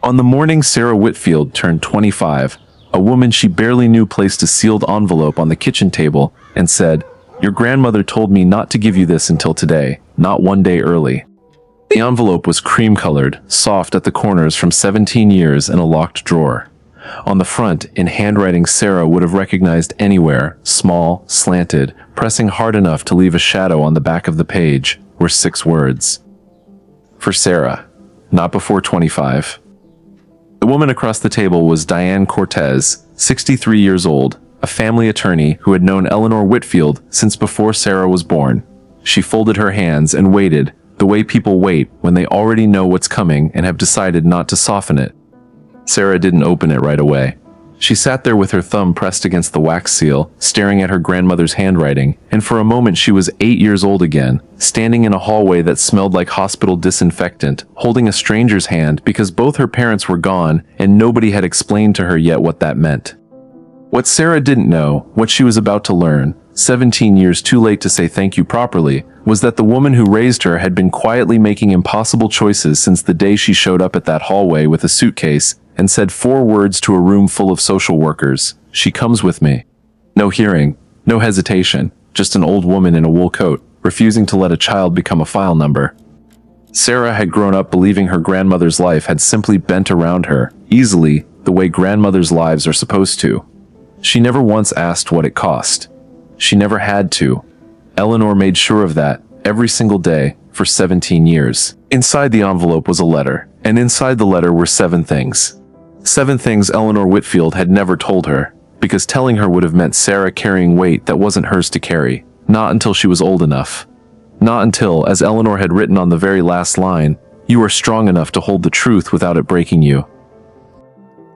On the morning Sarah Whitfield turned 25, a woman she barely knew placed a sealed envelope on the kitchen table and said, "Your grandmother told me not to give you this until today, not one day early." The envelope was cream-colored, soft at the corners from 17 years in a locked drawer. On the front, in handwriting Sarah would have recognized anywhere, small, slanted, pressing hard enough to leave a shadow on the back of the page, were 6 words. For Sarah, not before 25. The woman across the table was Diane Cortez, 63 years old, a family attorney who had known Eleanor Whitfield since before Sarah was born. She folded her hands and waited, the way people wait when they already know what's coming and have decided not to soften it. Sarah didn't open it right away. She sat there with her thumb pressed against the wax seal, staring at her grandmother's handwriting, and for a moment she was 8 years old again, standing in a hallway that smelled like hospital disinfectant, holding a stranger's hand because both her parents were gone and nobody had explained to her yet what that meant. What Sarah didn't know, what she was about to learn, 17 years too late to say thank you properly, was that the woman who raised her had been quietly making impossible choices since the day she showed up at that hallway with a suitcase and said 4 words to a room full of social workers. "She comes with me." No hearing, no hesitation, just an old woman in a wool coat, refusing to let a child become a file number. Sarah had grown up believing her grandmother's life had simply bent around her, easily, the way grandmothers' lives are supposed to. She never once asked what it cost. She never had to. Eleanor made sure of that, every single day, for 17 years. Inside the envelope was a letter, and inside the letter were 7 things. 7 things Eleanor Whitfield had never told her, because telling her would have meant Sarah carrying weight that wasn't hers to carry, not until she was old enough. Not until, as Eleanor had written on the very last line, "You are strong enough to hold the truth without it breaking you."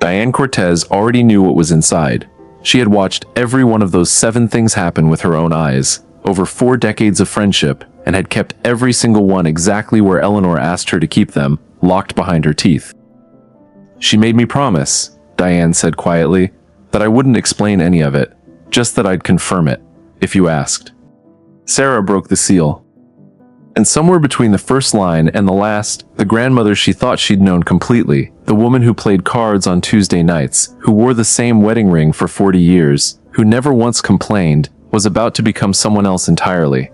Diane Cortez already knew what was inside. She had watched every one of those 7 things happen with her own eyes, over 4 decades of friendship, and had kept every single one exactly where Eleanor asked her to keep them, locked behind her teeth. "She made me promise," Diane said quietly, "that I wouldn't explain any of it, just that I'd confirm it, if you asked." Sarah broke the seal. And somewhere between the first line and the last, the grandmother she thought she'd known completely, the woman who played cards on Tuesday nights, who wore the same wedding ring for 40 years, who never once complained, was about to become someone else entirely.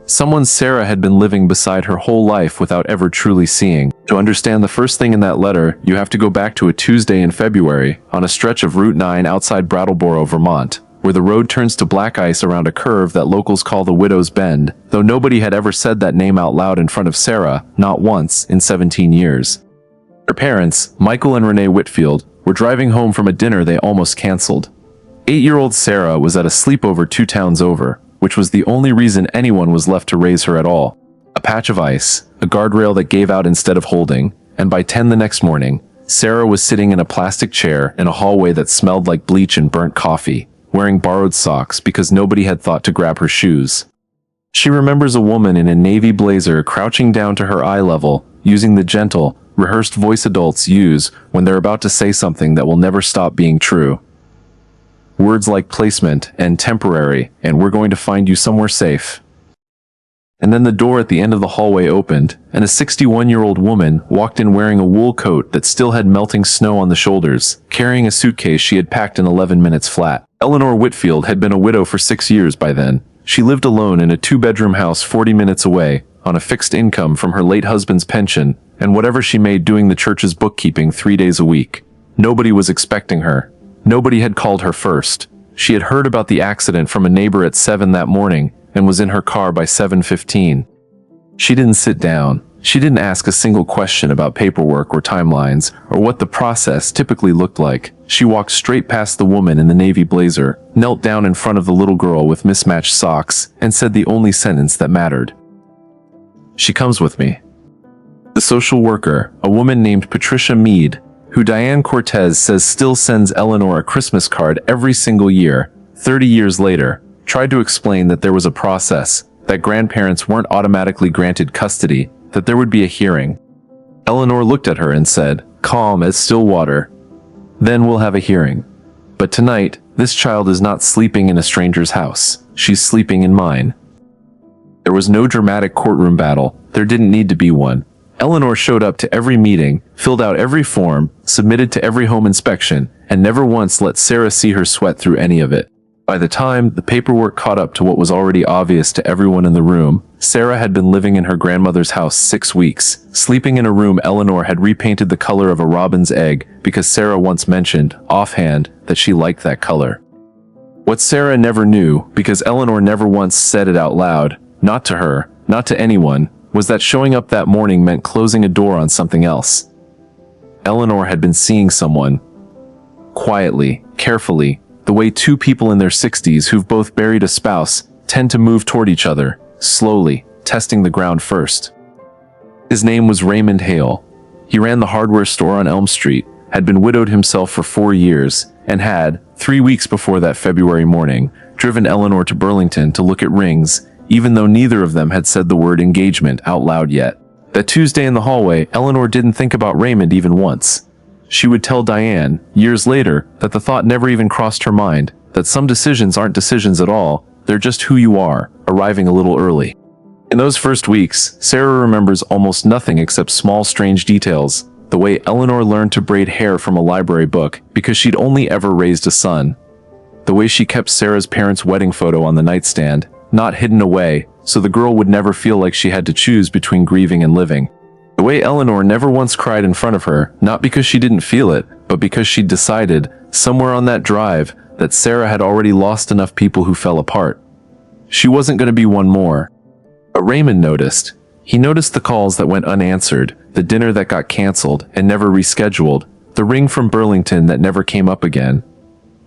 Someone Sarah had been living beside her whole life without ever truly seeing. To understand the first thing in that letter, you have to go back to a Tuesday in February, on a stretch of Route 9 outside Brattleboro, Vermont, where the road turns to black ice around a curve that locals call the Widow's Bend, though nobody had ever said that name out loud in front of Sarah, not once, in 17 years. Her parents, Michael and Renee Whitfield, were driving home from a dinner they almost canceled. 8-year-old Sarah was at a sleepover 2 towns over, which was the only reason anyone was left to raise her at all. A patch of ice, a guardrail that gave out instead of holding, and by 10 the next morning, Sarah was sitting in a plastic chair in a hallway that smelled like bleach and burnt coffee, wearing borrowed socks because nobody had thought to grab her shoes. She remembers a woman in a navy blazer crouching down to her eye level, using the gentle, rehearsed voice adults use when they're about to say something that will never stop being true. Words like placement and temporary and "we're going to find you somewhere safe." And then the door at the end of the hallway opened, and a 61-year-old woman walked in wearing a wool coat that still had melting snow on the shoulders, carrying a suitcase she had packed in 11 minutes flat. Eleanor Whitfield had been a widow for 6 years by then. She lived alone in a 2-bedroom house 40 minutes away, on a fixed income from her late husband's pension, and whatever she made doing the church's bookkeeping 3 days a week. Nobody was expecting her. Nobody had called her first. She had heard about the accident from a neighbor at 7 that morning, and was in her car by 7:15. She didn't sit down. She didn't ask a single question about paperwork or timelines, or what the process typically looked like. She walked straight past the woman in the navy blazer, knelt down in front of the little girl with mismatched socks, and said the only sentence that mattered. "She comes with me." The social worker, a woman named Patricia Mead, who Diane Cortez says still sends Eleanor a Christmas card every single year, 30 years later, tried to explain that there was a process, that grandparents weren't automatically granted custody, that there would be a hearing. Eleanor looked at her and said, calm as still water, "Then we'll have a hearing. But tonight, this child is not sleeping in a stranger's house. She's sleeping in mine." There was no dramatic courtroom battle. There didn't need to be one. Eleanor showed up to every meeting, filled out every form, submitted to every home inspection, and never once let Sarah see her sweat through any of it. By the time the paperwork caught up to what was already obvious to everyone in the room, Sarah had been living in her grandmother's house 6 weeks, sleeping in a room Eleanor had repainted the color of a robin's egg because Sarah once mentioned, offhand, that she liked that color. What Sarah never knew, because Eleanor never once said it out loud, not to her, not to anyone, was that showing up that morning meant closing a door on something else. Eleanor had been seeing someone. Quietly, carefully, the way two people in their 60s who've both buried a spouse tend to move toward each other, slowly, testing the ground first. His name was Raymond Hale. He ran the hardware store on Elm Street, had been widowed himself for 4 years, and had, 3 weeks before that February morning, driven Eleanor to Burlington to look at rings, even though neither of them had said the word engagement out loud yet. That Tuesday in the hallway, Eleanor didn't think about Raymond even once. She would tell Diane, years later, that the thought never even crossed her mind, that some decisions aren't decisions at all, they're just who you are, arriving a little early. In those first weeks, Sarah remembers almost nothing except small strange details, the way Eleanor learned to braid hair from a library book because she'd only ever raised a son, the way she kept Sarah's parents' wedding photo on the nightstand, not hidden away, so the girl would never feel like she had to choose between grieving and living. The way Eleanor never once cried in front of her, not because she didn't feel it, but because she'd decided, somewhere on that drive, that Sarah had already lost enough people who fell apart. She wasn't going to be one more. But Raymond noticed. He noticed the calls that went unanswered, the dinner that got canceled and never rescheduled, the ring from Burlington that never came up again.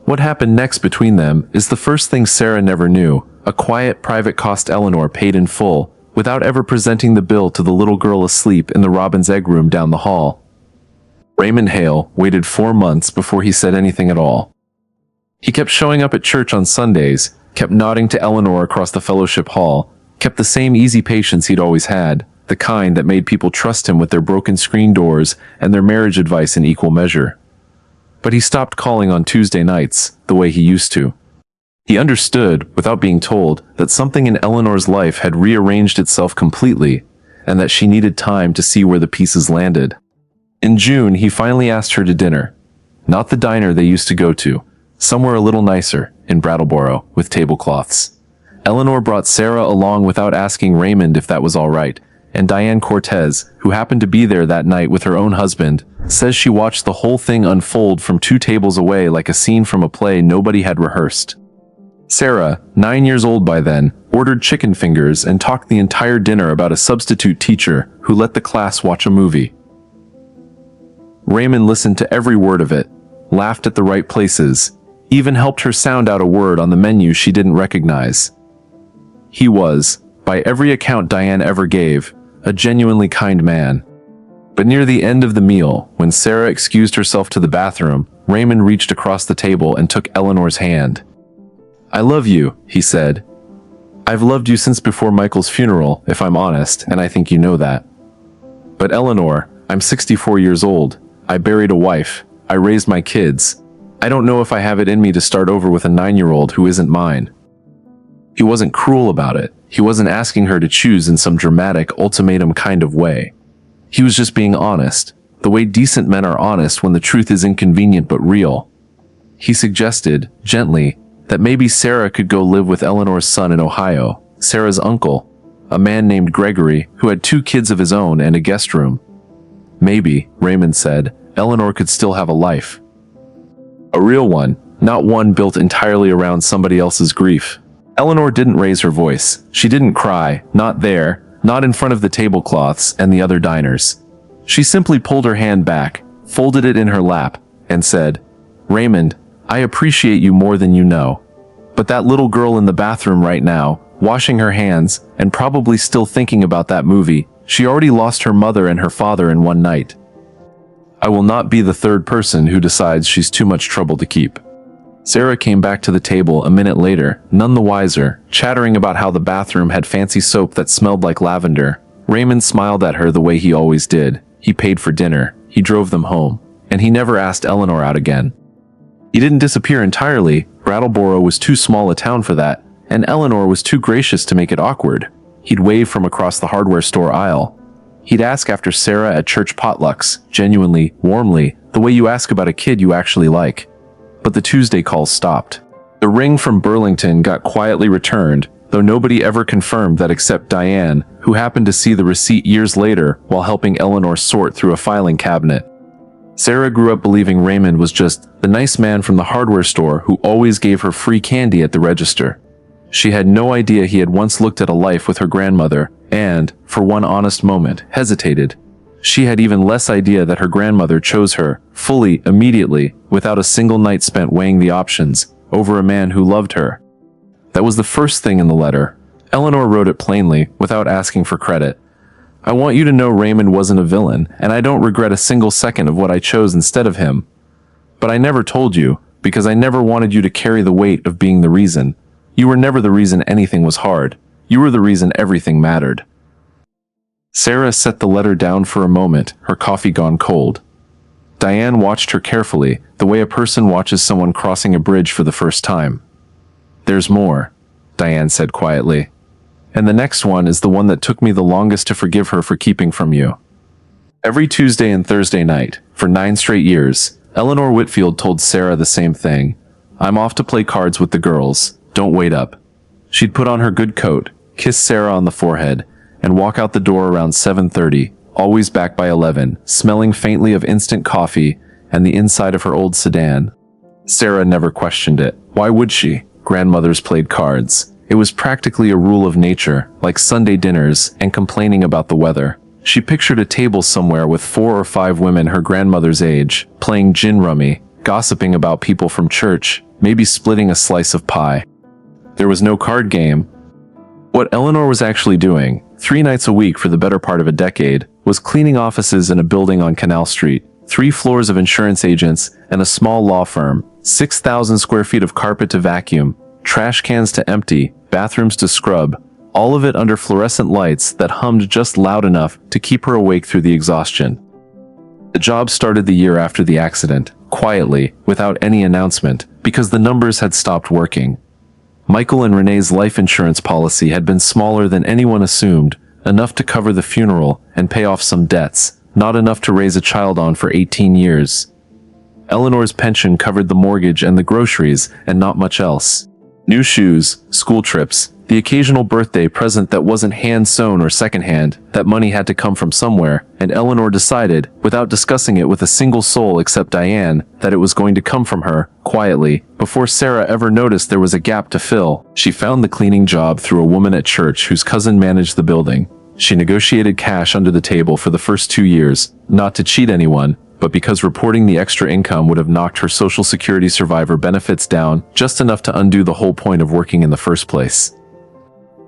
What happened next between them is the first thing Sarah never knew, a quiet private cost Eleanor paid in full, without ever presenting the bill to the little girl asleep in the robin's egg room down the hall. Raymond Hale waited 4 months before he said anything at all. He kept showing up at church on Sundays, kept nodding to Eleanor across the fellowship hall, kept the same easy patience he'd always had, the kind that made people trust him with their broken screen doors and their marriage advice in equal measure. But he stopped calling on Tuesday nights, the way he used to. He understood, without being told, that something in Eleanor's life had rearranged itself completely, and that she needed time to see where the pieces landed. In June, he finally asked her to dinner. Not the diner they used to go to, somewhere a little nicer, in Brattleboro, with tablecloths. Eleanor brought Sarah along without asking Raymond if that was all right, and Diane Cortez, who happened to be there that night with her own husband, says she watched the whole thing unfold from 2 tables away like a scene from a play nobody had rehearsed. Sarah, 9 years old by then, ordered chicken fingers and talked the entire dinner about a substitute teacher who let the class watch a movie. Raymond listened to every word of it, laughed at the right places, even helped her sound out a word on the menu she didn't recognize. He was, by every account Diane ever gave, a genuinely kind man. But near the end of the meal, when Sarah excused herself to the bathroom, Raymond reached across the table and took Eleanor's hand. "I love you," he said. "I've loved you since before Michael's funeral, if I'm honest, and I think you know that. But Eleanor, I'm 64 years old. I buried a wife. I raised my kids. I don't know if I have it in me to start over with a 9-year-old who isn't mine." He wasn't cruel about it. He wasn't asking her to choose in some dramatic, ultimatum kind of way. He was just being honest, the way decent men are honest when the truth is inconvenient but real. He suggested, gently, that maybe Sarah could go live with Eleanor's son in Ohio, Sarah's uncle, a man named Gregory who had 2 kids of his own and a guest room. Maybe, Raymond said, Eleanor could still have a life. A real one, not one built entirely around somebody else's grief. Eleanor didn't raise her voice. She didn't cry, not there, not in front of the tablecloths and the other diners. She simply pulled her hand back, folded it in her lap, and said, "Raymond, I appreciate you more than you know. But that little girl in the bathroom right now, washing her hands, and probably still thinking about that movie, she already lost her mother and her father in one night. I will not be the third person who decides she's too much trouble to keep." Sarah came back to the table a minute later, none the wiser, chattering about how the bathroom had fancy soap that smelled like lavender. Raymond smiled at her the way he always did. He paid for dinner, he drove them home, and he never asked Eleanor out again. He didn't disappear entirely. Brattleboro was too small a town for that, and Eleanor was too gracious to make it awkward. He'd wave from across the hardware store aisle. He'd ask after Sarah at church potlucks, genuinely, warmly, the way you ask about a kid you actually like. But the Tuesday calls stopped. The ring from Burlington got quietly returned, though nobody ever confirmed that except Diane, who happened to see the receipt years later while helping Eleanor sort through a filing cabinet. Sarah grew up believing Raymond was just the nice man from the hardware store who always gave her free candy at the register. She had no idea he had once looked at a life with her grandmother and, for one honest moment, hesitated. She had even less idea that her grandmother chose her, fully, immediately, without a single night spent weighing the options, over a man who loved her. That was the first thing in the letter. Eleanor wrote it plainly, without asking for credit. I want you to know Raymond wasn't a villain, and I don't regret a single second of what I chose instead of him. But I never told you, because I never wanted you to carry the weight of being the reason. You were never the reason anything was hard. You were the reason everything mattered. Sarah set the letter down for a moment, her coffee gone cold. Diane watched her carefully, the way a person watches someone crossing a bridge for the first time. There's more, Diane said quietly. And the next one is the one that took me the longest to forgive her for keeping from you. Every Tuesday and Thursday night, for 9 straight years, Eleanor Whitfield told Sarah the same thing. I'm off to play cards with the girls. Don't wait up. She'd put on her good coat, kiss Sarah on the forehead, and walk out the door around 7:30, always back by 11, smelling faintly of instant coffee and the inside of her old sedan. Sarah never questioned it. Why would she? Grandmothers played cards. It was practically a rule of nature, like Sunday dinners and complaining about the weather. She pictured a table somewhere with 4 or 5 women her grandmother's age, playing gin rummy, gossiping about people from church, maybe splitting a slice of pie. There was no card game. What Eleanor was actually doing, 3 nights a week for the better part of a decade, was cleaning offices in a building on Canal Street, 3 floors of insurance agents, and a small law firm, 6,000 square feet of carpet to vacuum, trash cans to empty, bathrooms to scrub, all of it under fluorescent lights that hummed just loud enough to keep her awake through the exhaustion. The job started the year after the accident, quietly, without any announcement, because the numbers had stopped working. Michael and Renee's life insurance policy had been smaller than anyone assumed, enough to cover the funeral and pay off some debts, not enough to raise a child on for 18 years. Eleanor's pension covered the mortgage and the groceries, and not much else. New shoes, school trips, the occasional birthday present that wasn't hand-sewn or secondhand, that money had to come from somewhere, and Eleanor decided, without discussing it with a single soul except Diane, that it was going to come from her, quietly, before Sarah ever noticed there was a gap to fill. She found the cleaning job through a woman at church whose cousin managed the building. She negotiated cash under the table for the first 2 years, not to cheat anyone, but because reporting the extra income would have knocked her Social Security survivor benefits down just enough to undo the whole point of working in the first place.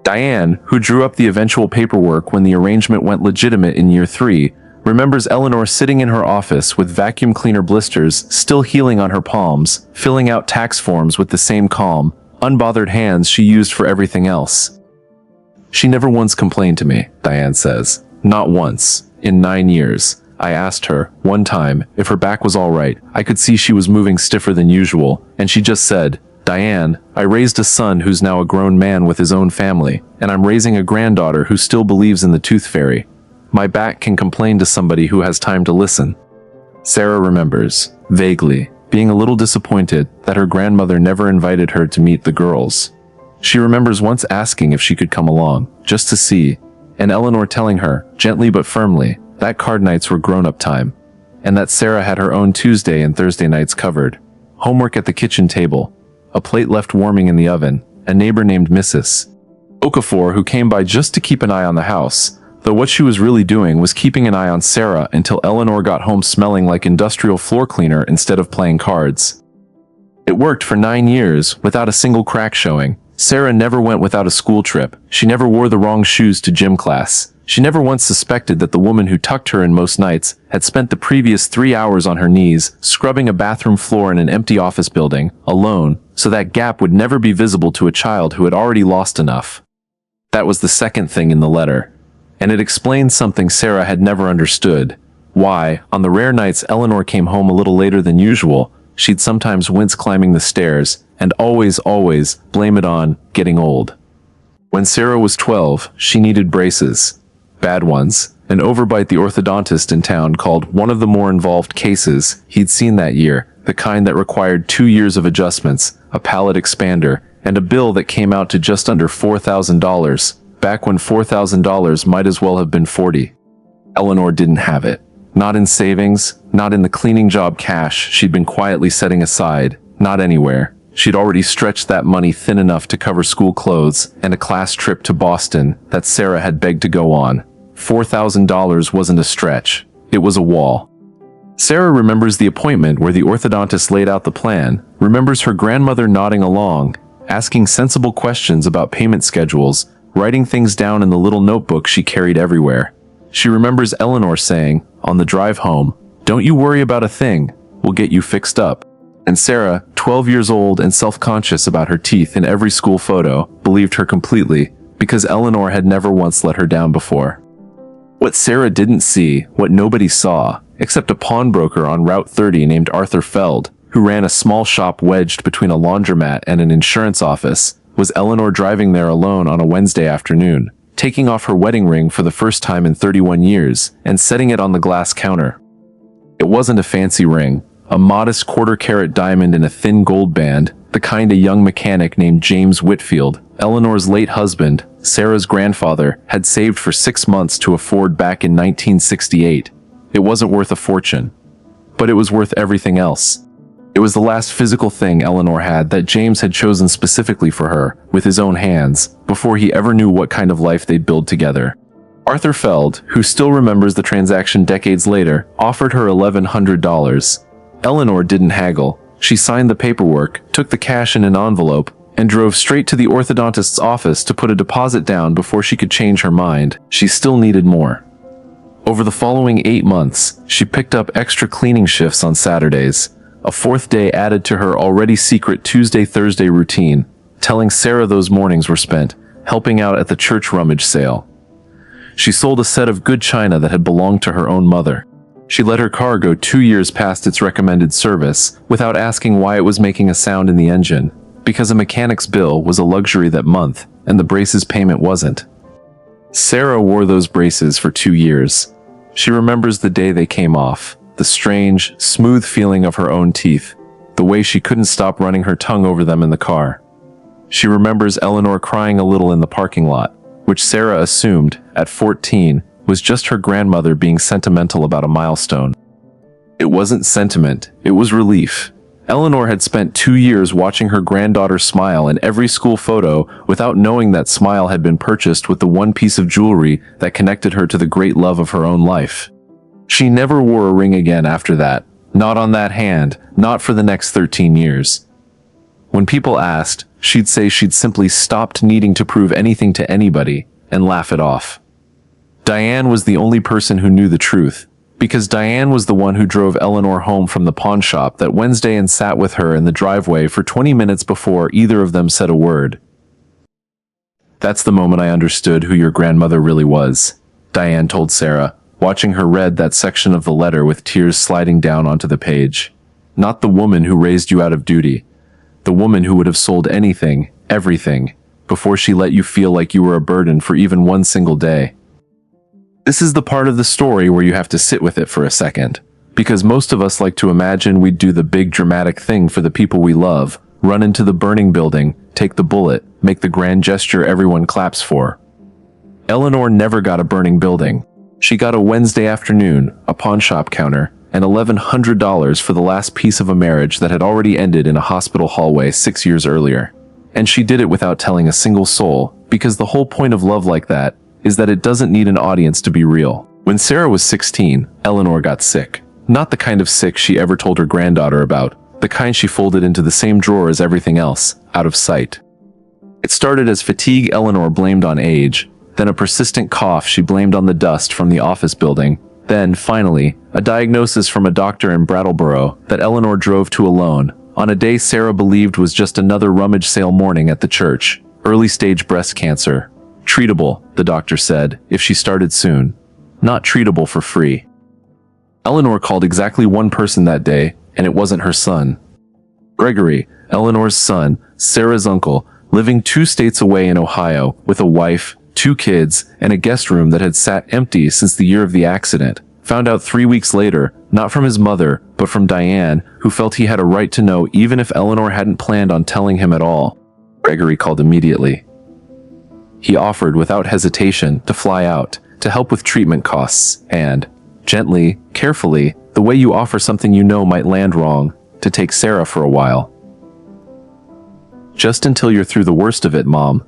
Diane, who drew up the eventual paperwork when the arrangement went legitimate in year 3, remembers Eleanor sitting in her office with vacuum cleaner blisters still healing on her palms, filling out tax forms with the same calm, unbothered hands she used for everything else. She never once complained to me, Diane says. Not once. In 9 years. I asked her, one time, if her back was all right. I could see she was moving stiffer than usual, and she just said, Diane, I raised a son who's now a grown man with his own family, and I'm raising a granddaughter who still believes in the tooth fairy. My back can complain to somebody who has time to listen. Sarah remembers, vaguely, being a little disappointed that her grandmother never invited her to meet the girls. She remembers once asking if she could come along, just to see, and Eleanor telling her, gently but firmly, that card nights were grown-up time, and that Sarah had her own Tuesday and Thursday nights covered. Homework at the kitchen table, a plate left warming in the oven, a neighbor named Mrs. Okafor who came by just to keep an eye on the house, though what she was really doing was keeping an eye on Sarah until Eleanor got home smelling like industrial floor cleaner instead of playing cards. It worked for 9 years, without a single crack showing. Sarah never went without a school trip. She never wore the wrong shoes to gym class. She never once suspected that the woman who tucked her in most nights had spent the previous 3 hours on her knees, scrubbing a bathroom floor in an empty office building, alone, so that gap would never be visible to a child who had already lost enough. That was the second thing in the letter. And it explained something Sarah had never understood. Why, on the rare nights Eleanor came home a little later than usual, she'd sometimes wince climbing the stairs, and always blame it on getting old. When Sarah was 12, she needed braces. Bad ones, An overbite the orthodontist in town called one of the more involved cases he'd seen that year, the kind that required 2 years of adjustments, a palate expander, and a bill that came out to just under $4,000, back when $4,000 might as well have been 40. Eleanor didn't have it. Not in savings, not in the cleaning job cash she'd been quietly setting aside, not anywhere. She'd already stretched that money thin enough to cover school clothes and a class trip to Boston that Sarah had begged to go on. $4,000 wasn't a stretch. It was a wall. Sarah remembers the appointment where the orthodontist laid out the plan, remembers her grandmother nodding along, asking sensible questions about payment schedules, writing things down in the little notebook she carried everywhere. She remembers Eleanor saying, on the drive home, "Don't you worry about a thing, we'll get you fixed up." And Sarah, 12 years old and self-conscious about her teeth in every school photo, believed her completely, because Eleanor had never once let her down before. What Sarah didn't see, what nobody saw, except a pawnbroker on Route 30 named Arthur Feld, who ran a small shop wedged between a laundromat and an insurance office, was Eleanor driving there alone on a Wednesday afternoon, taking off her wedding ring for the first time in 31 years and setting it on the glass counter. It wasn't a fancy ring, a modest quarter-carat diamond in a thin gold band, the kind a young mechanic named James Whitfield, Eleanor's late husband, Sarah's grandfather, had saved for 6 months to afford back in 1968. It wasn't worth a fortune, but it was worth everything else. It was the last physical thing Eleanor had that James had chosen specifically for her, with his own hands, before he ever knew what kind of life they'd build together. Arthur Feld, who still remembers the transaction decades later, offered her $1,100. Eleanor didn't haggle. She signed the paperwork, took the cash in an envelope, and drove straight to the orthodontist's office to put a deposit down before she could change her mind. She still needed more. Over the following 8 months, she picked up extra cleaning shifts on Saturdays, a fourth day added to her already secret Tuesday-Thursday routine, telling Sarah those mornings were spent helping out at the church rummage sale. She sold a set of good china that had belonged to her own mother. She let her car go 2 years past its recommended service without asking why it was making a sound in the engine, because a mechanic's bill was a luxury that month and the braces payment wasn't. Sarah wore those braces for 2 years. She remembers the day they came off, the strange, smooth feeling of her own teeth, the way she couldn't stop running her tongue over them in the car. She remembers Eleanor crying a little in the parking lot, which Sarah assumed, at 14, was just her grandmother being sentimental about a milestone. It wasn't sentiment, it was relief. Eleanor had spent 2 years watching her granddaughter smile in every school photo without knowing that smile had been purchased with the one piece of jewelry that connected her to the great love of her own life. She never wore a ring again after that, not on that hand, not for the next 13 years. When people asked, she'd say she'd simply stopped needing to prove anything to anybody and laugh it off. Diane was the only person who knew the truth, because Diane was the one who drove Eleanor home from the pawn shop that Wednesday and sat with her in the driveway for 20 minutes before either of them said a word. "That's the moment I understood who your grandmother really was," Diane told Sarah, watching her read that section of the letter with tears sliding down onto the page. "Not the woman who raised you out of duty. The woman who would have sold anything, everything, before she let you feel like you were a burden for even one single day." This is the part of the story where you have to sit with it for a second, because most of us like to imagine we'd do the big dramatic thing for the people we love, run into the burning building, take the bullet, make the grand gesture everyone claps for. Eleanor never got a burning building. She got a Wednesday afternoon, a pawnshop counter, and $1,100 for the last piece of a marriage that had already ended in a hospital hallway 6 years earlier. And she did it without telling a single soul, because the whole point of love like that is that it doesn't need an audience to be real. When Sarah was 16, Eleanor got sick. Not the kind of sick she ever told her granddaughter about, the kind she folded into the same drawer as everything else, out of sight. It started as fatigue Eleanor blamed on age, then a persistent cough she blamed on the dust from the office building, then, finally, a diagnosis from a doctor in Brattleboro that Eleanor drove to alone, on a day Sarah believed was just another rummage sale morning at the church. Early-stage breast cancer. Treatable, the doctor said, if she started soon. Not treatable for free. Eleanor called exactly one person that day, and it wasn't her son. Gregory, Eleanor's son, Sarah's uncle, living 2 states away in Ohio, with a wife, 2 kids, and a guest room that had sat empty since the year of the accident. Found out 3 weeks later, not from his mother, but from Diane, who felt he had a right to know even if Eleanor hadn't planned on telling him at all. Gregory called immediately. He offered without hesitation to fly out, to help with treatment costs, and, gently, carefully, the way you offer something you know might land wrong, to take Sarah for a while. Just until you're through the worst of it, Mom.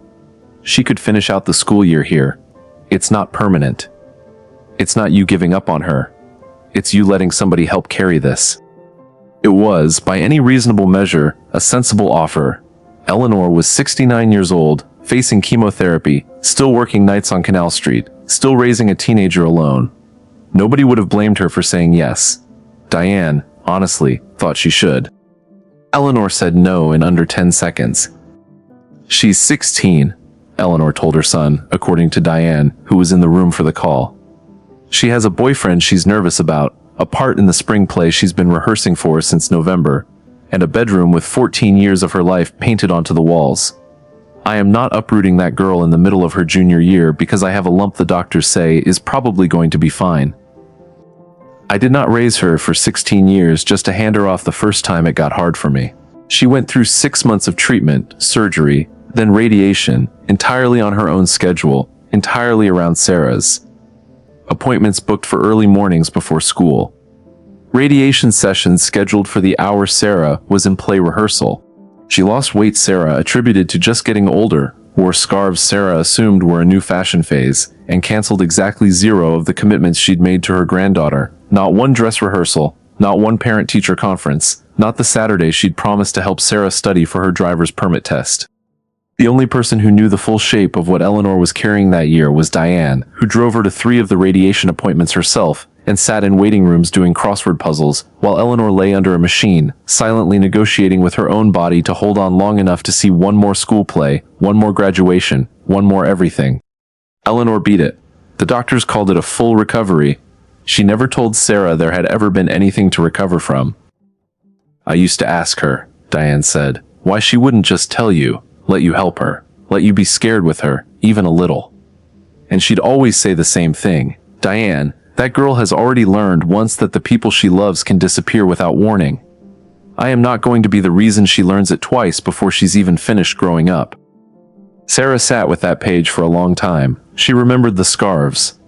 She could finish out the school year here. It's not permanent. It's not you giving up on her. It's you letting somebody help carry this. It was, by any reasonable measure, a sensible offer. Eleanor was 69 years old, facing chemotherapy, still working nights on Canal Street, still raising a teenager alone. Nobody would have blamed her for saying yes. Diane, honestly, thought she should. Eleanor said no in under 10 seconds. She's 16, Eleanor told her son, according to Diane, who was in the room for the call. She has a boyfriend she's nervous about, a part in the spring play she's been rehearsing for since November, and a bedroom with 14 years of her life painted onto the walls. I am not uprooting that girl in the middle of her junior year because I have a lump the doctors say is probably going to be fine. I did not raise her for 16 years just to hand her off the first time it got hard for me. She went through 6 months of treatment, surgery, then radiation, entirely on her own schedule, entirely around Sarah's. Appointments booked for early mornings before school. Radiation sessions scheduled for the hour Sarah was in play rehearsal. She lost weight Sarah attributed to just getting older, wore scarves Sarah assumed were a new fashion phase, and canceled exactly 0 of the commitments she'd made to her granddaughter. Not one dress rehearsal, not one parent-teacher conference, not the Saturday she'd promised to help Sarah study for her driver's permit test. The only person who knew the full shape of what Eleanor was carrying that year was Diane, who drove her to 3 of the radiation appointments herself and sat in waiting rooms doing crossword puzzles, while Eleanor lay under a machine, silently negotiating with her own body to hold on long enough to see one more school play, one more graduation, one more everything. Eleanor beat it. The doctors called it a full recovery. She never told Sarah there had ever been anything to recover from. I used to ask her, Diane said, why she wouldn't just tell you, let you help her, let you be scared with her, even a little. And she'd always say the same thing, Diane, that girl has already learned once that the people she loves can disappear without warning. I am not going to be the reason she learns it twice before she's even finished growing up. Sarah sat with that page for a long time. She remembered the scarves.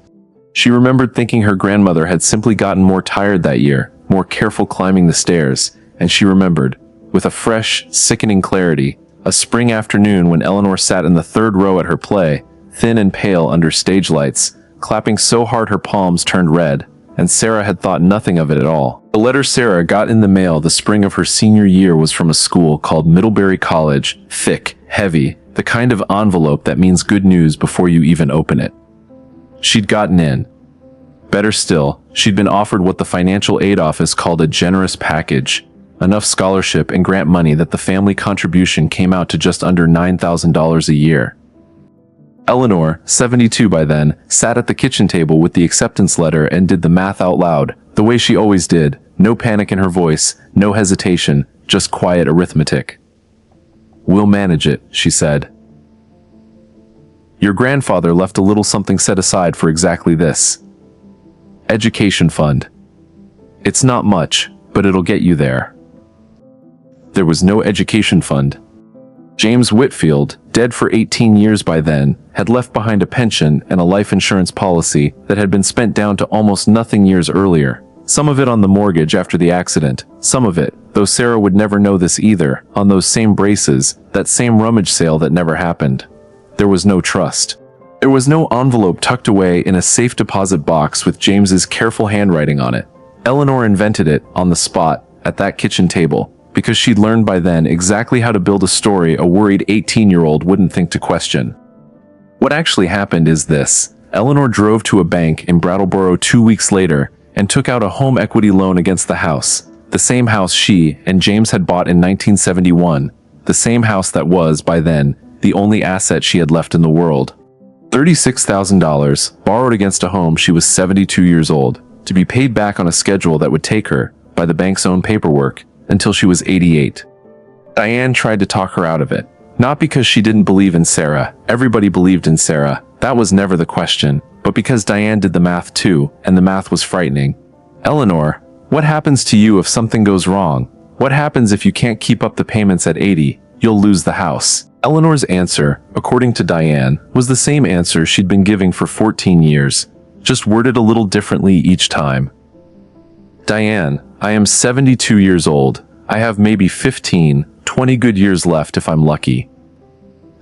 She remembered thinking her grandmother had simply gotten more tired that year, more careful climbing the stairs, and she remembered, with a fresh, sickening clarity, a spring afternoon when Eleanor sat in the 3rd row at her play, thin and pale under stage lights, clapping so hard her palms turned red, and Sarah had thought nothing of it at all. The letter Sarah got in the mail the spring of her senior year was from a school called Middlebury College, thick, heavy, the kind of envelope that means good news before you even open it. She'd gotten in. Better still, she'd been offered what the financial aid office called a generous package, enough scholarship and grant money that the family contribution came out to just under $9,000 a year. Eleanor, 72 by then, sat at the kitchen table with the acceptance letter and did the math out loud, the way she always did, no panic in her voice, no hesitation, just quiet arithmetic. We'll manage it, she said. Your grandfather left a little something set aside for exactly this. Education fund. It's not much, but it'll get you there. There was no education fund. James Whitfield, dead for 18 years by then, had left behind a pension and a life insurance policy that had been spent down to almost nothing years earlier. Some of it on the mortgage after the accident, some of it, though Sarah would never know this either, on those same braces, that same rummage sale that never happened. There was no trust. There was no envelope tucked away in a safe deposit box with James's careful handwriting on it. Eleanor invented it, on the spot, at that kitchen table, because she'd learned by then exactly how to build a story a worried 18-year-old wouldn't think to question. What actually happened is this. Eleanor drove to a bank in Brattleboro 2 weeks later and took out a home equity loan against the house, the same house she and James had bought in 1971, the same house that was, by then, the only asset she had left in the world. $36,000, borrowed against a home she was 72 years old, to be paid back on a schedule that would take her, by the bank's own paperwork, until she was 88. Diane tried to talk her out of it. Not because she didn't believe in Sarah. Everybody believed in Sarah. That was never the question, but because Diane did the math too, and the math was frightening. Eleanor, what happens to you if something goes wrong? What happens if you can't keep up the payments at 80? You'll lose the house. Eleanor's answer, according to Diane, was the same answer she'd been giving for 14 years, just worded a little differently each time. Diane, I am 72 years old. I have maybe 15, 20 good years left if I'm lucky.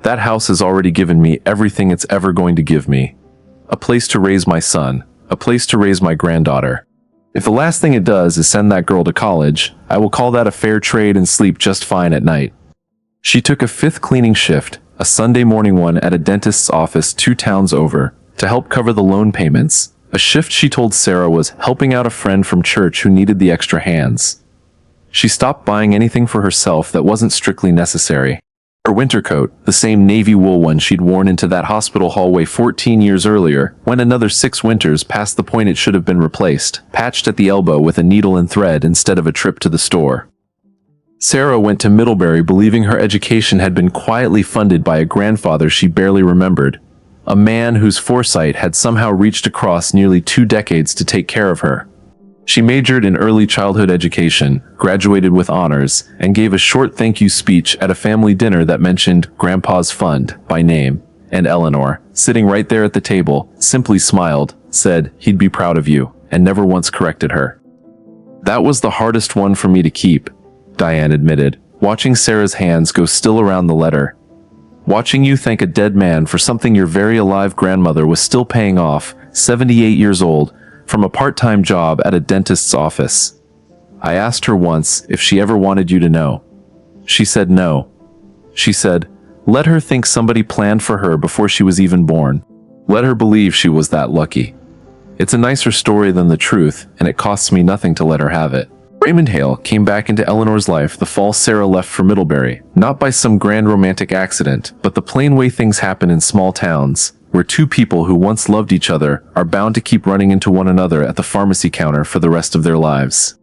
That house has already given me everything it's ever going to give me. A place to raise my son, a place to raise my granddaughter. If the last thing it does is send that girl to college, I will call that a fair trade and sleep just fine at night. She took a 5th cleaning shift, a Sunday morning one at a dentist's office 2 towns over, to help cover the loan payments, a shift she told Sarah was helping out a friend from church who needed the extra hands. She stopped buying anything for herself that wasn't strictly necessary. Her winter coat, the same navy wool one she'd worn into that hospital hallway 14 years earlier, went another 6 winters past the point it should have been replaced, patched at the elbow with a needle and thread instead of a trip to the store. Sarah went to Middlebury believing her education had been quietly funded by a grandfather she barely remembered, a man whose foresight had somehow reached across nearly 2 decades to take care of her. She majored in early childhood education, graduated with honors, and gave a short thank you speech at a family dinner that mentioned Grandpa's Fund by name, and Eleanor, sitting right there at the table, simply smiled, said he'd be proud of you, and never once corrected her. That was the hardest one for me to keep, Diane admitted, watching Sarah's hands go still around the letter. Watching you thank a dead man for something your very alive grandmother was still paying off, 78 years old, from a part-time job at a dentist's office. I asked her once if she ever wanted you to know. She said no. She said, let her think somebody planned for her before she was even born. Let her believe she was that lucky. It's a nicer story than the truth, and it costs me nothing to let her have it. Raymond Hale came back into Eleanor's life the fall Sarah left for Middlebury, not by some grand romantic accident, but the plain way things happen in small towns, where 2 people who once loved each other are bound to keep running into one another at the pharmacy counter for the rest of their lives.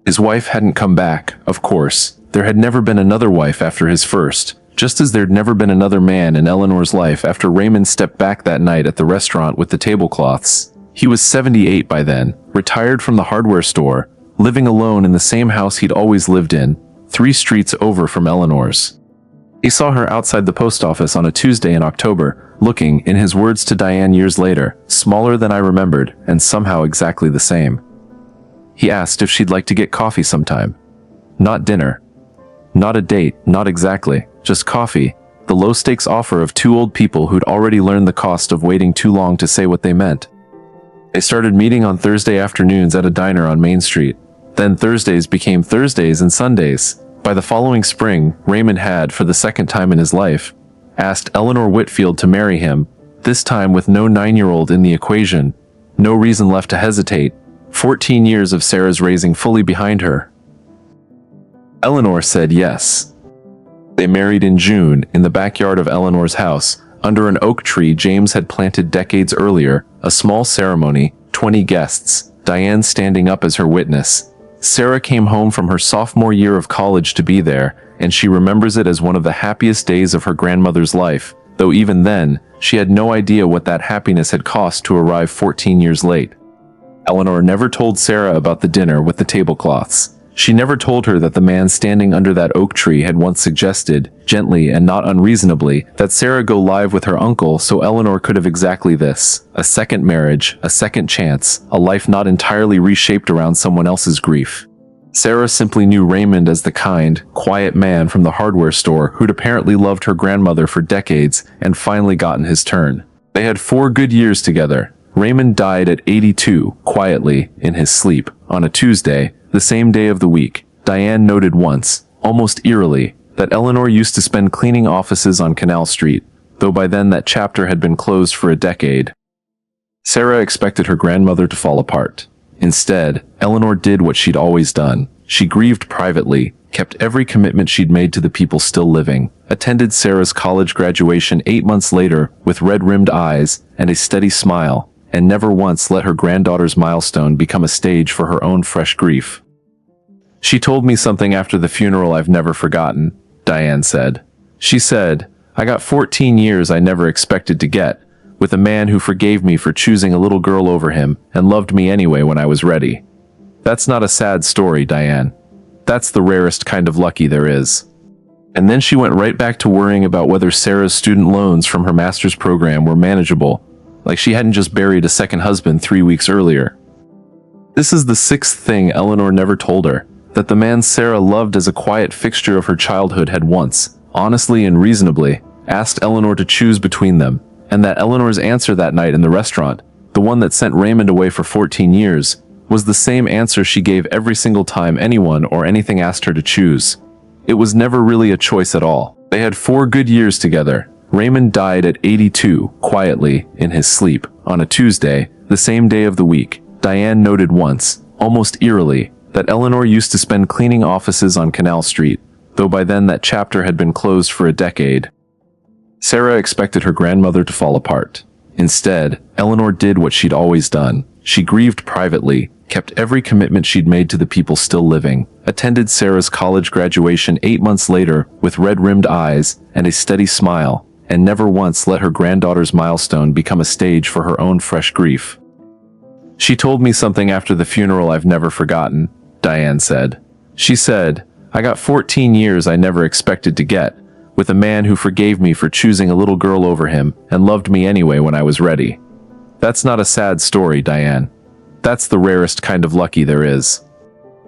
His wife hadn't come back, of course. There had never been another wife after his first, just as there'd never been another man in Eleanor's life after Raymond stepped back that night at the restaurant with the tablecloths. He was 78 by then, retired from the hardware store, living alone in the same house he'd always lived in, 3 streets over from Eleanor's. He saw her outside the post office on a Tuesday in October, looking, in his words to Diane years later, smaller than I remembered, and somehow exactly the same. He asked if she'd like to get coffee sometime. Not dinner. Not a date, not exactly, just coffee, the low-stakes offer of 2 old people who'd already learned the cost of waiting too long to say what they meant. They started meeting on Thursday afternoons at a diner on Main Street. Then Thursdays became Thursdays and Sundays. By the following spring, Raymond had, for the second time in his life, asked Eleanor Whitfield to marry him, this time with no 9-year-old in the equation, no reason left to hesitate, 14 years of Sarah's raising fully behind her. Eleanor said yes. They married in June in the backyard of Eleanor's house, under an oak tree James had planted decades earlier, a small ceremony, 20 guests, Diane standing up as her witness. Sarah came home from her sophomore year of college to be there, and she remembers it as one of the happiest days of her grandmother's life, though even then, she had no idea what that happiness had cost to arrive 14 years late. Eleanor never told Sarah about the dinner with the tablecloths. She never told her that the man standing under that oak tree had once suggested, gently and not unreasonably, that Sarah go live with her uncle so Eleanor could have exactly this, a second marriage, a second chance, a life not entirely reshaped around someone else's grief. Sarah simply knew Raymond as the kind, quiet man from the hardware store who'd apparently loved her grandmother for decades and finally gotten his turn. They had 4 good years together. Raymond died at 82, quietly, in his sleep, on a Tuesday, the same day of the week. Diane noted once, almost eerily, that Eleanor used to spend cleaning offices on Canal Street, though by then that chapter had been closed for a decade. Sarah expected her grandmother to fall apart. Instead, Eleanor did what she'd always done. She grieved privately, kept every commitment she'd made to the people still living, attended Sarah's college graduation 8 months later with red-rimmed eyes and a steady smile, and never once let her granddaughter's milestone become a stage for her own fresh grief. She told me something after the funeral I've never forgotten, Diane said. She said, I got 14 years I never expected to get, with a man who forgave me for choosing a little girl over him and loved me anyway when I was ready. That's not a sad story, Diane. That's the rarest kind of lucky there is." And then she went right back to worrying about whether Sarah's student loans from her master's program were manageable, like she hadn't just buried a second husband 3 weeks earlier. This is the sixth thing Eleanor never told her, that the man Sarah loved as a quiet fixture of her childhood had once, honestly and reasonably, asked Eleanor to choose between them, and that Eleanor's answer that night in the restaurant, the one that sent Raymond away for 14 years, was the same answer she gave every single time anyone or anything asked her to choose. It was never really a choice at all. They had 4 good years together. Raymond died at 82, quietly, in his sleep, on a Tuesday, the same day of the week. Diane noted once, almost eerily, that Eleanor used to spend cleaning offices on Canal Street, though by then that chapter had been closed for a decade. Sarah expected her grandmother to fall apart. Instead, Eleanor did what she'd always done. She grieved privately, kept every commitment she'd made to the people still living, attended Sarah's college graduation 8 months later with red-rimmed eyes and a steady smile, and never once let her granddaughter's milestone become a stage for her own fresh grief. "She told me something after the funeral I've never forgotten," Diane said. "She said, 'I got 14 years I never expected to get, with a man who forgave me for choosing a little girl over him and loved me anyway when I was ready.' That's not a sad story, Diane. That's the rarest kind of lucky there is."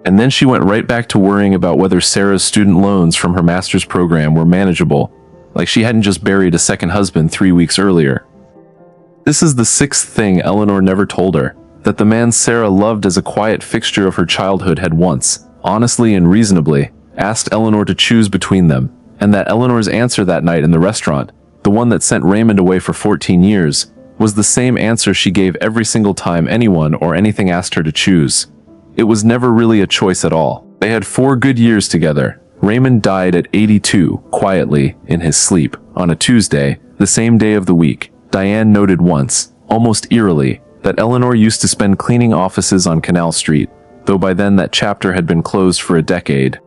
And then she went right back to worrying about whether Sarah's student loans from her master's program were manageable, like she hadn't just buried a second husband 3 weeks earlier. This is the sixth thing Eleanor never told her, that the man Sarah loved as a quiet fixture of her childhood had once, honestly and reasonably, asked Eleanor to choose between them, and that Eleanor's answer that night in the restaurant, the one that sent Raymond away for 14 years, was the same answer she gave every single time anyone or anything asked her to choose. It was never really a choice at all. They had 4 good years together. Raymond died at 82, quietly, in his sleep, on a Tuesday, the same day of the week. Diane noted once, almost eerily, that Eleanor used to spend cleaning offices on Canal Street, though by then that chapter had been closed for a decade.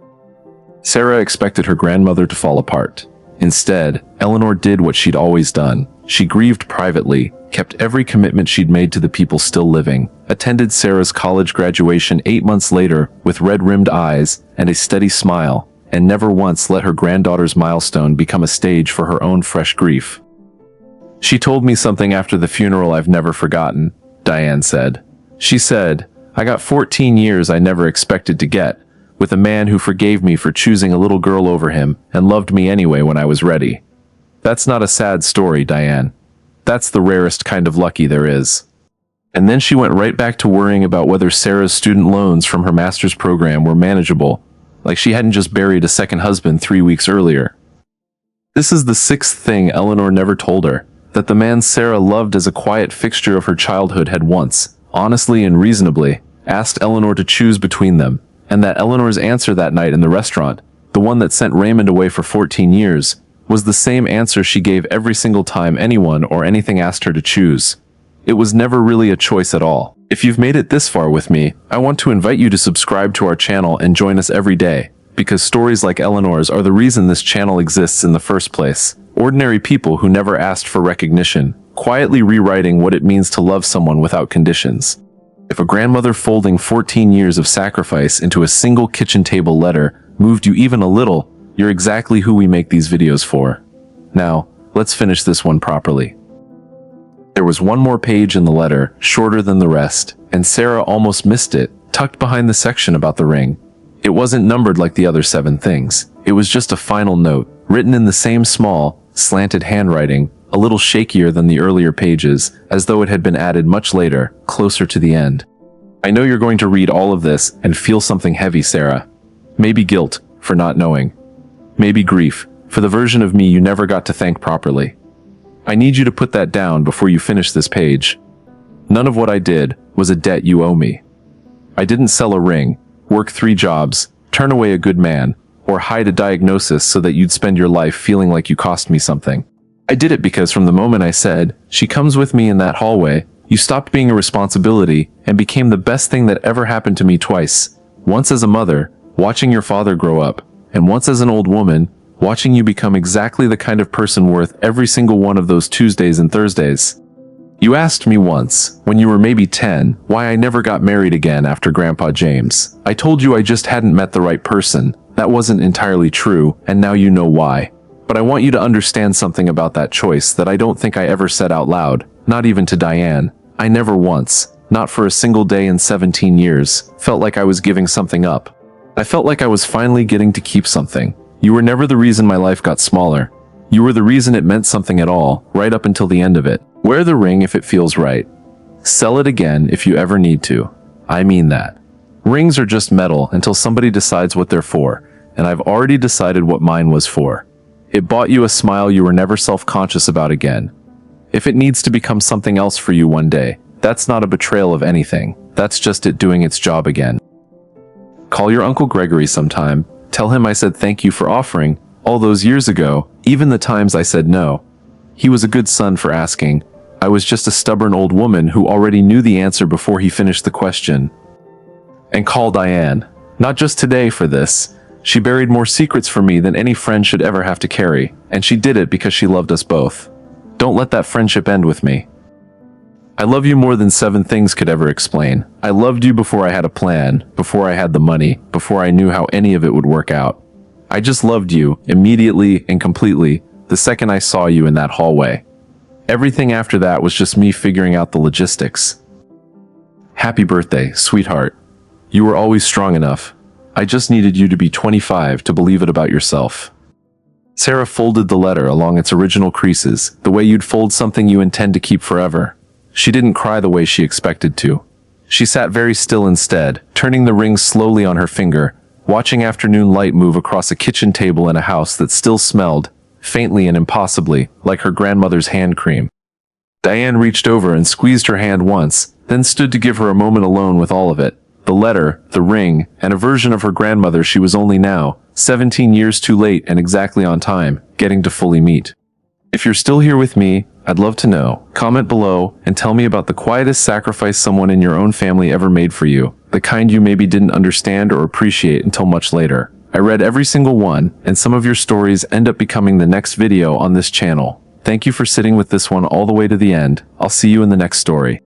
Sarah expected her grandmother to fall apart. Instead, Eleanor did what she'd always done. She grieved privately, kept every commitment she'd made to the people still living, attended Sarah's college graduation 8 months later with red-rimmed eyes and a steady smile, and never once let her granddaughter's milestone become a stage for her own fresh grief. "She told me something after the funeral I've never forgotten," Diane said. She said, "I got 14 years I never expected to get, with a man who forgave me for choosing a little girl over him and loved me anyway when I was ready. That's not a sad story, Diane. That's the rarest kind of lucky there is." And then she went right back to worrying about whether Sarah's student loans from her master's program were manageable, like she hadn't just buried a second husband 3 weeks earlier. This is the sixth thing Eleanor never told her, that the man Sarah loved as a quiet fixture of her childhood had once, honestly and reasonably, asked Eleanor to choose between them, and that Eleanor's answer that night in the restaurant, the one that sent Raymond away for 14 years, was the same answer she gave every single time anyone or anything asked her to choose. It was never really a choice at all. If you've made it this far with me, I want to invite you to subscribe to our channel and join us every day, because stories like Eleanor's are the reason this channel exists in the first place. Ordinary people who never asked for recognition, quietly rewriting what it means to love someone without conditions. If a grandmother folding 14 years of sacrifice into a single kitchen table letter moved you even a little, you're exactly who we make these videos for. Now, let's finish this one properly. There was one more page in the letter, shorter than the rest, and Sarah almost missed it, tucked behind the section about the ring. It wasn't numbered like the other 7 things. It was just a final note, written in the same small, slanted handwriting, a little shakier than the earlier pages, as though it had been added much later, closer to the end. "I know you're going to read all of this and feel something heavy, Sarah. Maybe guilt, for not knowing. Maybe grief, for the version of me you never got to thank properly. I need you to put that down before you finish this page. None of what I did was a debt you owe me. I didn't sell a ring, work 3 jobs, turn away a good man, or hide a diagnosis so that you'd spend your life feeling like you cost me something. I did it because from the moment I said, 'She comes with me in that hallway,' you stopped being a responsibility and became the best thing that ever happened to me twice. Once as a mother, watching your father grow up, and once as an old woman, watching you become exactly the kind of person worth every single one of those Tuesdays and Thursdays. You asked me once, when you were maybe 10, why I never got married again after Grandpa James. I told you I just hadn't met the right person. That wasn't entirely true, and now you know why. But I want you to understand something about that choice that I don't think I ever said out loud, not even to Diane. I never once, not for a single day in 17 years, felt like I was giving something up. I felt like I was finally getting to keep something. You were never the reason my life got smaller. You were the reason it meant something at all, right up until the end of it. Wear the ring if it feels right. Sell it again if you ever need to. I mean that. Rings are just metal until somebody decides what they're for, and I've already decided what mine was for. It bought you a smile you were never self-conscious about again. If it needs to become something else for you one day, that's not a betrayal of anything. That's just it doing its job again. Call your Uncle Gregory sometime. Tell him I said thank you for offering, all those years ago, even the times I said no. He was a good son for asking. I was just a stubborn old woman who already knew the answer before he finished the question. And call Diane. Not just today for this. She buried more secrets from me than any friend should ever have to carry, and she did it because she loved us both. Don't let that friendship end with me. I love you more than 7 things could ever explain. I loved you before I had a plan, before I had the money, before I knew how any of it would work out. I just loved you, immediately and completely, the second I saw you in that hallway. Everything after that was just me figuring out the logistics. Happy birthday, sweetheart. You were always strong enough. I just needed you to be 25 to believe it about yourself. Sarah folded the letter along its original creases, the way you'd fold something you intend to keep forever. She didn't cry the way she expected to. She sat very still instead, turning the ring slowly on her finger, watching afternoon light move across a kitchen table in a house that still smelled, faintly and impossibly, like her grandmother's hand cream. Diane reached over and squeezed her hand once, then stood to give her a moment alone with all of it. The letter, the ring, and a version of her grandmother she was only now, 17 years too late and exactly on time, getting to fully meet. If you're still here with me, I'd love to know. Comment below and tell me about the quietest sacrifice someone in your own family ever made for you, the kind you maybe didn't understand or appreciate until much later. I read every single one, and some of your stories end up becoming the next video on this channel. Thank you for sitting with this one all the way to the end. I'll see you in the next story.